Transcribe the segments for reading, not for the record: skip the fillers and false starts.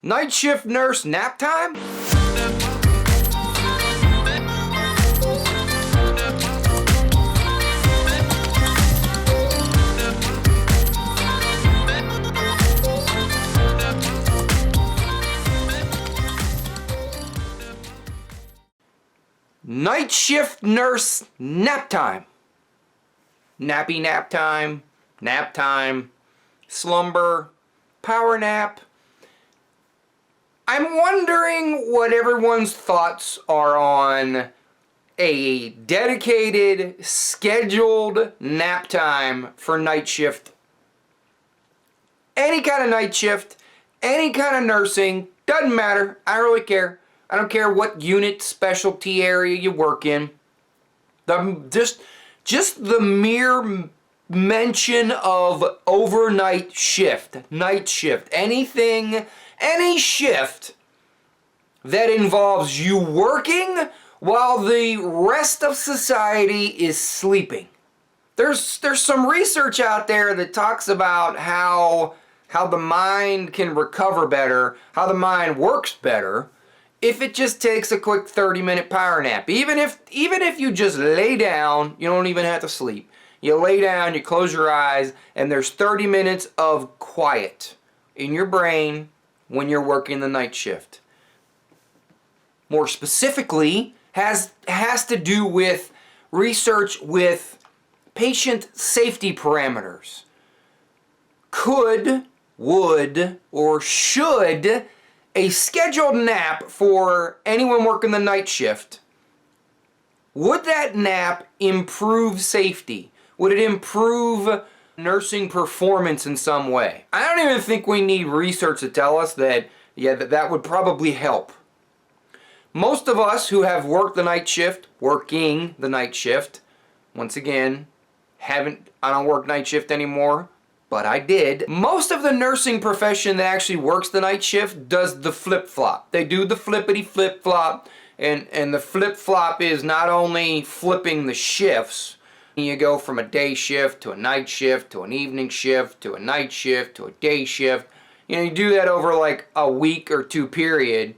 Night shift nurse nap time? Night shift nurse nap time. Nappy nap time, slumber, power nap. I'm wondering what everyone's thoughts are on a dedicated, scheduled nap time for night shift. Any kind of night shift, any kind of nursing, doesn't matter. I don't really care. I don't care what unit, specialty area you work in. Just the mere mention of overnight shift, night shift, anything, any shift that involves you working while the rest of society is sleeping. There's some research out there that talks about how the mind can recover better, how the mind works better if it just takes a quick 30-minute power nap. Even if you just lay down, you don't even have to sleep. You lay down, you close your eyes, and there's 30 minutes of quiet in your brain when you're working the night shift. More specifically, has to do with research with patient safety parameters. Could, would, or should a scheduled nap for anyone working the night shift, would that nap improve safety? Would it improve nursing performance in some way? I don't even think we need research to tell us that, that would probably help. Most of us who have worked the night shift, working the night shift, once again, I don't work night shift anymore, but I did. Most of the nursing profession that actually works the night shift does the flip-flop. They do the flippity flip-flop, and the flip-flop is not only flipping the shifts. You go from a day shift to a night shift to an evening shift to a night shift to a day shift. You do that over like a week or two period,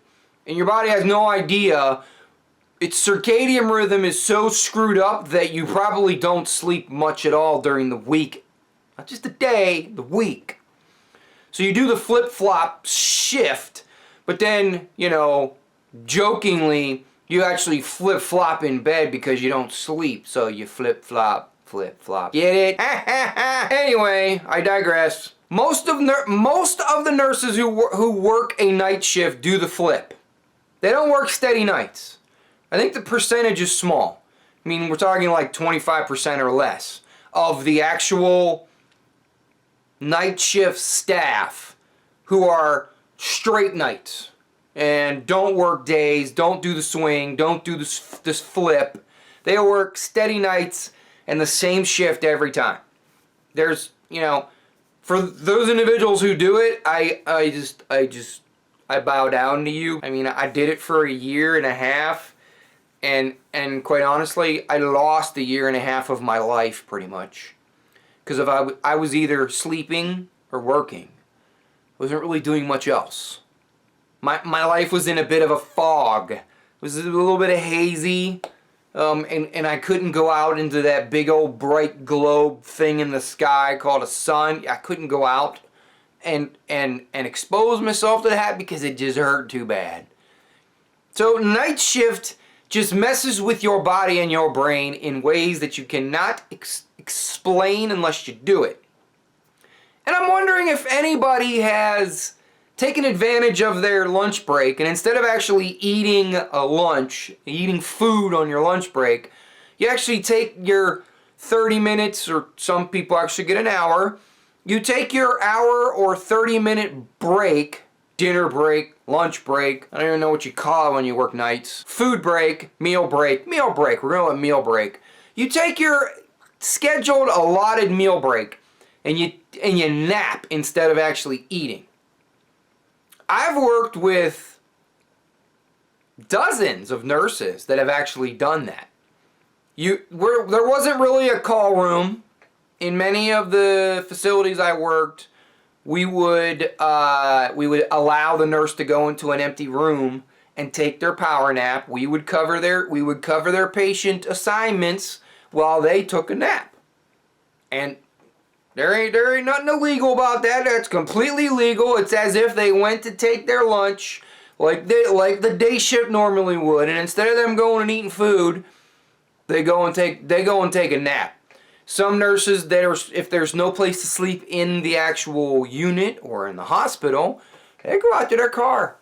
and your body has no idea. Its circadian rhythm is so screwed up that you probably don't sleep much at all during the week. Not just the day, the week. So you do the flip-flop shift, but then, jokingly, you actually flip-flop in bed because you don't sleep. So you flip-flop, flip-flop. Get it? Anyway, I digress. Most of the nurses who work a night shift do the flip. They don't work steady nights. I think the percentage is small. I mean, we're talking like 25% or less of the actual night shift staff who are straight nights and don't work days, don't do the swing, don't do this flip. They work steady nights and the same shift every time. There's, for those individuals who do it, I bow down to you. I mean, I did it for a year and a half, and quite honestly, I lost a year and a half of my life pretty much. Because if I was either sleeping or working. I wasn't really doing much else. My life was in a bit of a fog. It was a little bit of hazy. And I couldn't go out into that big old bright globe thing in the sky called a sun. I couldn't go out and expose myself to that because it just hurt too bad. So night shift just messes with your body and your brain in ways that you cannot explain unless you do it. And I'm wondering if anybody has taken advantage of their lunch break, and instead of actually eating a lunch, eating food on your lunch break, you actually take your 30 minutes, or some people actually get an hour, you take your hour or 30-minute break, dinner break, lunch break, I don't even know what you call it when you work nights, food break, meal break, we're going with meal break. You take your scheduled allotted meal break and you nap instead of actually eating. I've worked with dozens of nurses that have actually done that. There wasn't really a call room in many of the facilities I worked. we would allow the nurse to go into an empty room and take their power nap. We would cover their patient assignments while they took a nap. And there ain't nothing illegal about that. That's completely legal. It's as if they went to take their lunch like the day shift normally would, and instead of them going and eating food, they go and take a nap. Some nurses, if there's no place to sleep in the actual unit or in the hospital, they go out to their car,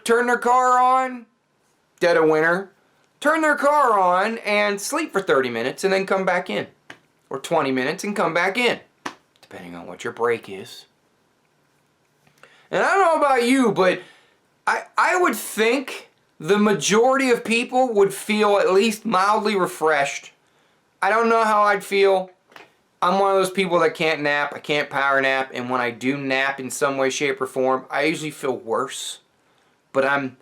turn their car on, dead of winter, turn their car on and sleep for 30 minutes and then come back in, or 20 minutes and come back in, depending on what your break is. And I don't know about you, but I would think the majority of people would feel at least mildly refreshed. I don't know how I'd feel. I'm one of those people that can't nap. I can't power nap. And when I do nap in some way, shape, or form, I usually feel worse. But I'm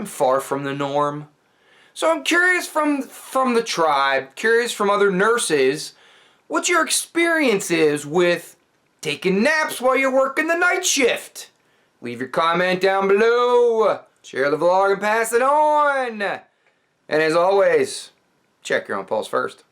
far from the norm. So I'm curious from the tribe, curious from other nurses, what your experience is with taking naps while you're working the night shift. Leave your comment down below. Share the vlog and pass it on. And as always, check your own pulse first.